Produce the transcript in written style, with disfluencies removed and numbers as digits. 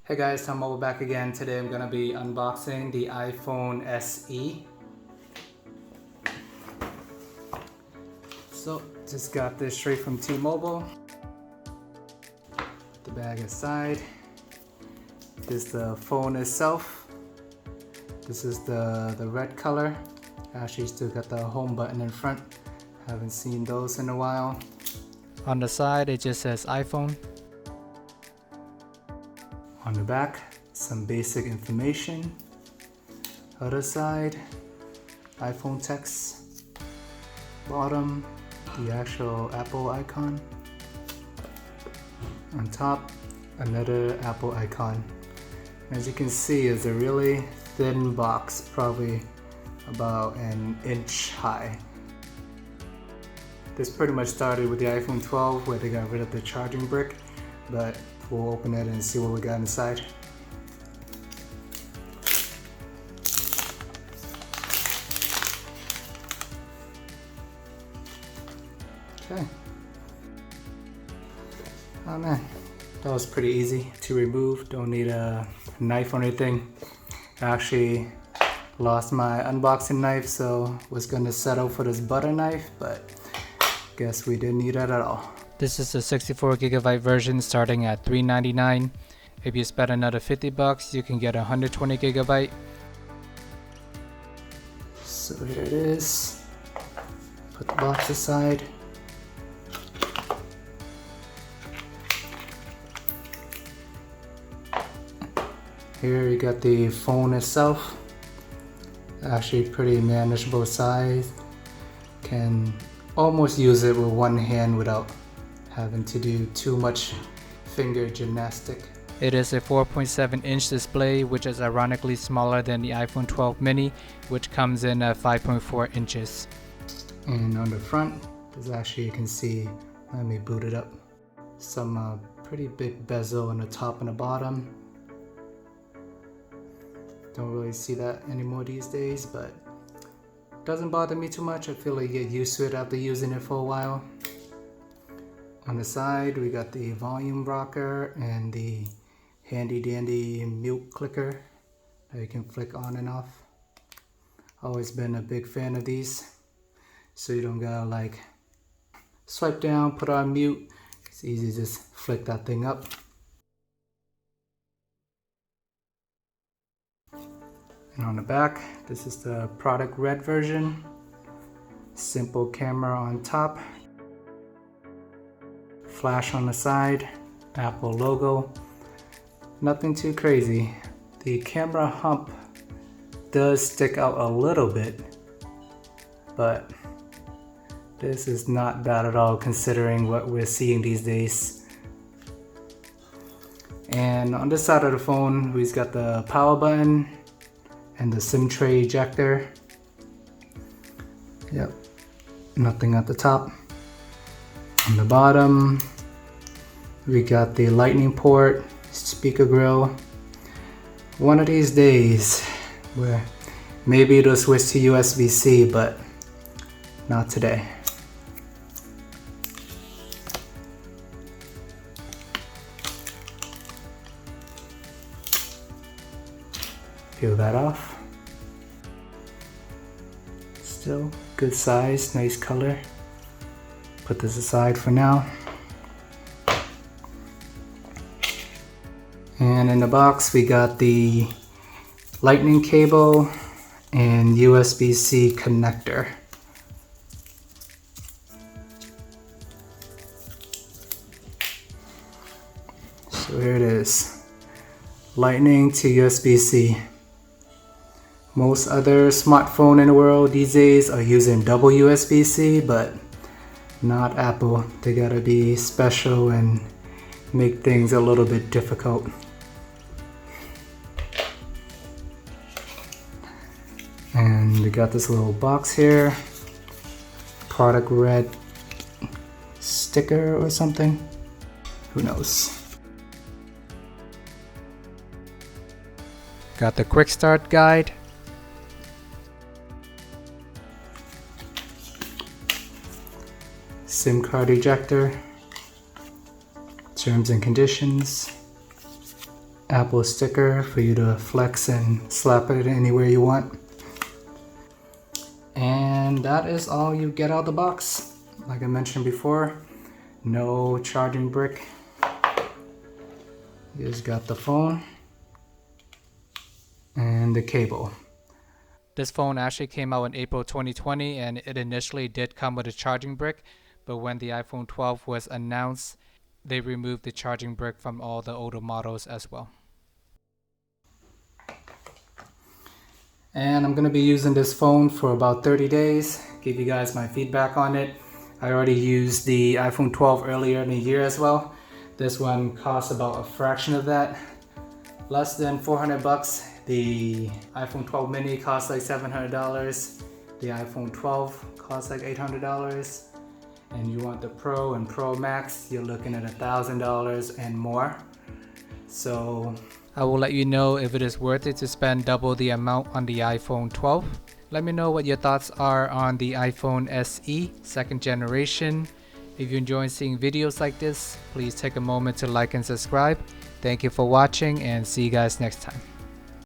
Hey guys, I'm over back again. Today I'm gonna be unboxing the iPhone SE. So just got this straight from T-Mobile. The bag aside. This is the phone itself. This is the red color. Actually still got the home button in front. Haven't seen those in a while. On the side it just says iPhone. On the back, some basic information. Other side, iPhone text. Bottom, the actual Apple icon. On top, another Apple icon. As you can see, it's a really thin box, probably about an inch high. This pretty much started with the iPhone 12 where they got rid of the charging brick, but we'll open it and see what we got inside. Okay. Oh man, that was pretty easy to remove. Don't need a knife or anything. I actually lost my unboxing knife, so was gonna settle for this butter knife, but guess we didn't need that at all. This is the 64GB version starting at $399. If you spend another $50, you can get 120GB. So here it is. Put the box aside. Here you got the phone itself. Actually pretty manageable size. Can almost use it with one hand without having to do too much finger gymnastic. It is a 4.7-inch display, which is ironically smaller than the iPhone 12 mini, which comes in at 5.4 inches. And on the front, there's actually, you can see, let me boot it up, some pretty big bezel on the top and the bottom. Don't really see that anymore these days, but doesn't bother me too much. I feel like you get used to it after using it for a while. On the side, we got the volume rocker and the handy dandy mute clicker that you can flick on and off. Always been a big fan of these, so you don't gotta like swipe down, put on mute. It's easy to just flick that thing up. And on the back, this is the product red version. Simple camera on top. Flash on the side, Apple logo. Nothing too crazy. The camera hump does stick out a little bit, but this is not bad at all considering what we're seeing these days. And on this side of the phone, we've got the power button and the SIM tray ejector. Yep, nothing at the top. On the bottom, we got the lightning port, speaker grill. One of these days, where maybe it'll switch to USB-C, but not today. Peel that off. Still good size, nice color. Put this aside for now. And in the box we got the lightning cable and USB-C connector. So here it is. Lightning to USB-C. Most other smartphones in the world these days are using double USB-C, but not Apple. They gotta be special and make things a little bit difficult. And we got this little box here. Product red sticker or something. Who knows? Got the quick start guide. SIM card ejector. Terms and conditions. Apple sticker for you to flex and slap it anywhere you want. And that is all you get out of the box. Like I mentioned before, no charging brick. You just got the phone and the cable. This phone actually came out in April 2020, and it initially did come with a charging brick, but when the iPhone 12 was announced, they removed the charging brick from all the older models as well. And I'm going to be using this phone for about 30 days, give you guys my feedback on it. I already used the iPhone 12 earlier in the year as well. This one costs about a fraction of that, less than 400 bucks. The iPhone 12 mini costs like $700. The iPhone 12 costs like $800. And you want the Pro and Pro Max, you're looking at $1,000 and more. So I will let you know if it is worth it to spend double the amount on the iPhone 12. Let me know what your thoughts are on the iPhone SE 2nd generation. If you enjoy seeing videos like this, please take a moment to like and subscribe. Thank you for watching, and see you guys next time.